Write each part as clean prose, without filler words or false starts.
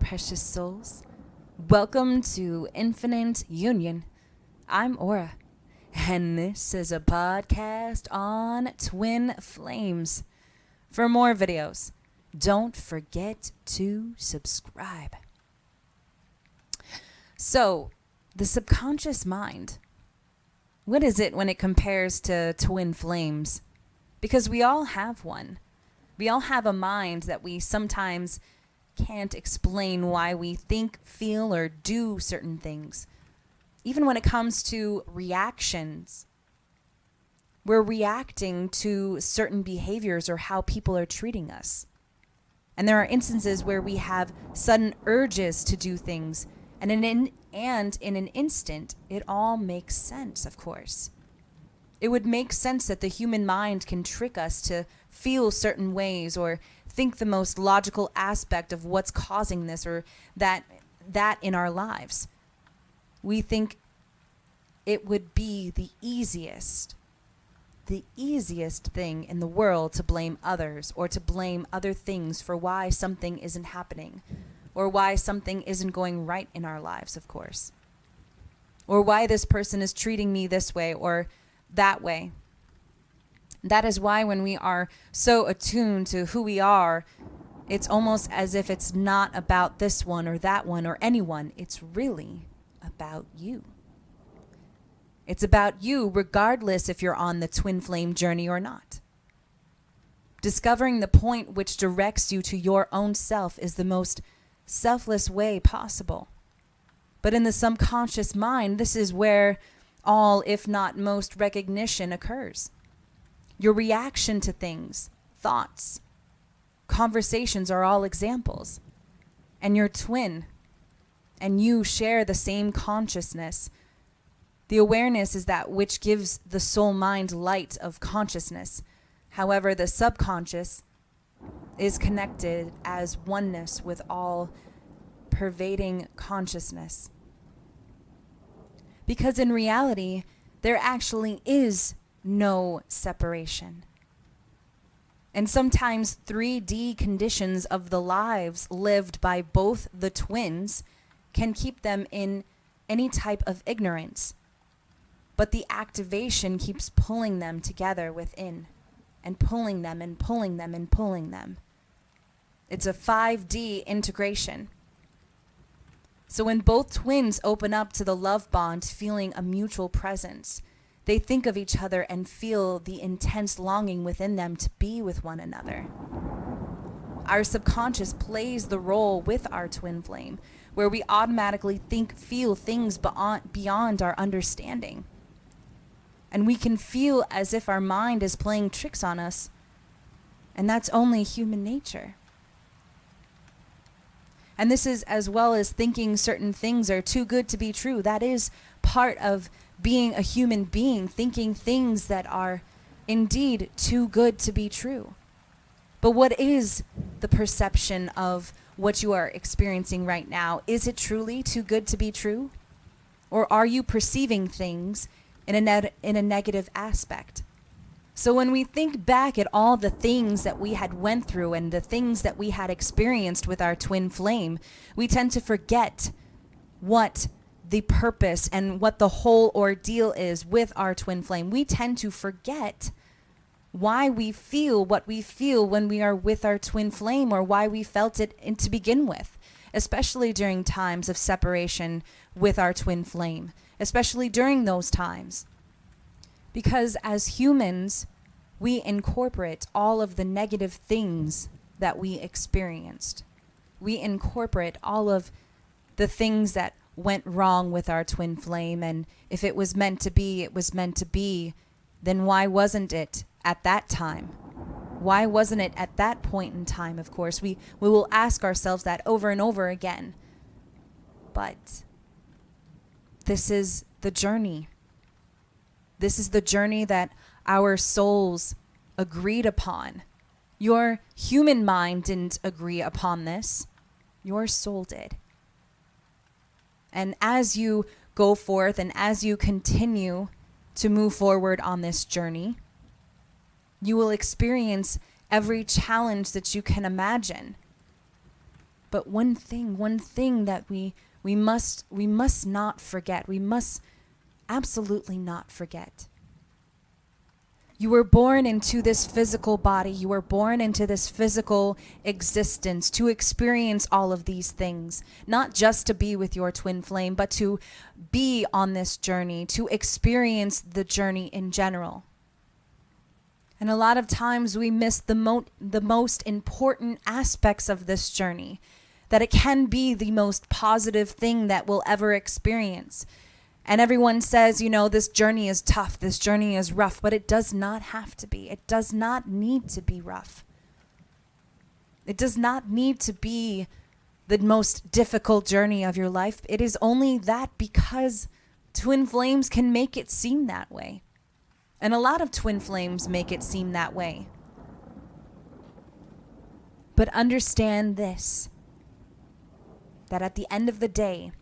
precious souls. Welcome to Infinite Union. I'm Aura, and this is a podcast on twin flames. For more videos, don't forget to subscribe. So, the subconscious mind, what is it when it compares to twin flames? Because we all have one. We all have a mind that we sometimes can't explain why we think, feel, or do certain things. Even when it comes to reactions, we're reacting to certain behaviors or how people are treating us. And there are instances where we have sudden urges to do things, and in an instant, it all makes sense, of course. It would make sense that the human mind can trick us to feel certain ways or think the most logical aspect of what's causing this or that in our lives. We think it would be the easiest thing in the world to blame others or to blame other things for why something isn't happening or why something isn't going right in our lives, of course. Or why this person is treating me this way or that way. That is why when we are so attuned to who we are, it's almost as if it's not about this one or anyone. It's really about you. It's about you regardless if you're on the twin flame journey or not. Discovering the point which directs you to your own self is the most selfless way possible. But in the subconscious mind, this is where all, if not most, recognition occurs. Your reaction to things, thoughts, conversations are all examples. And your twin and you share the same consciousness. The awareness is that which gives the soul mind light of consciousness. However, the subconscious is connected as oneness with all pervading consciousness. Because in reality, there actually is no separation. And sometimes 3D conditions of the lives lived by both the twins can keep them in any type of ignorance. But the activation keeps pulling them together within and pulling them and pulling them and pulling them. It's a 5D integration. So when both twins open up to the love bond, feeling a mutual presence, they think of each other and feel the intense longing within them to be with one another. Our subconscious plays the role with our twin flame, where we automatically feel things beyond our understanding. And we can feel as if our mind is playing tricks on us, and that's only human nature. And this is as well as thinking certain things are too good to be true. That is part of being a human being, thinking things that are indeed too good to be true. But what is the perception of what you are experiencing right now? Is it truly too good to be true? Or are you perceiving things in a negative aspect? So when we think back at all the things that we had went through and the things that we had experienced with our twin flame, we tend to forget what the purpose and what the whole ordeal is with our twin flame. We tend to forget why we feel what we feel when we are with our twin flame or why we felt it to begin with, especially during times of separation with our twin flame, especially during those times. Because as humans, we incorporate all of the negative things that we experienced. We incorporate all of the things that went wrong with our twin flame, and if it was meant to be, it was meant to be, then why wasn't it at that time? Why wasn't it at that point in time? Of course, we will ask ourselves that over and over again. But this is the journey. This is the journey that our souls agreed upon. Your human mind didn't agree upon this. Your soul did. And as you go forth and as you continue to move forward on this journey, you will experience every challenge that you can imagine. But one thing that we must not forget. We must absolutely not forget. You were born into this physical body. You were born into this physical existence to experience all of these things, not just to be with your twin flame, but to be on this journey, to experience the journey in general. And a lot of times we miss the most important aspects of this journey, that it can be the most positive thing that we'll ever experience. And everyone says, this journey is tough, this journey is rough, but it does not have to be. It does not need to be rough. It does not need to be the most difficult journey of your life. It is only that because twin flames can make it seem that way. And a lot of twin flames make it seem that way. But understand this, that at the end of the day,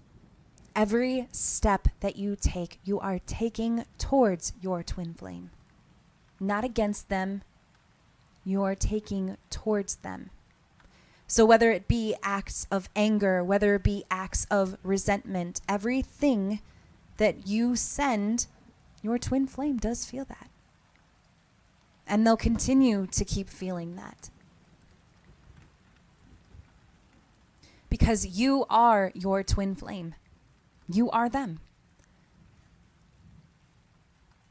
every step that you take, you are taking towards your twin flame. Not against them, you are taking towards them. So whether it be acts of anger, whether it be acts of resentment, everything that you send, your twin flame does feel that. And they'll continue to keep feeling that. Because you are your twin flame. You are them.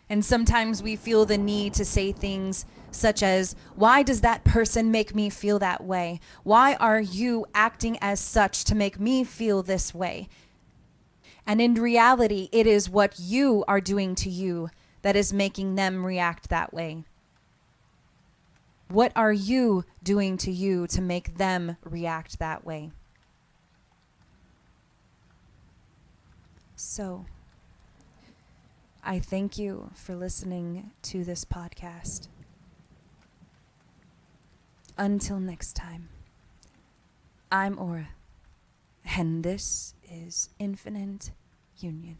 And sometimes we feel the need to say things such as, why does that person make me feel that way? Why are you acting as such to make me feel this way? And in reality, it is what you are doing to you that is making them react that way. What are you doing to you to make them react that way? So, I thank you for listening to this podcast. Until next time, I'm Aura, and this is Infinite Union.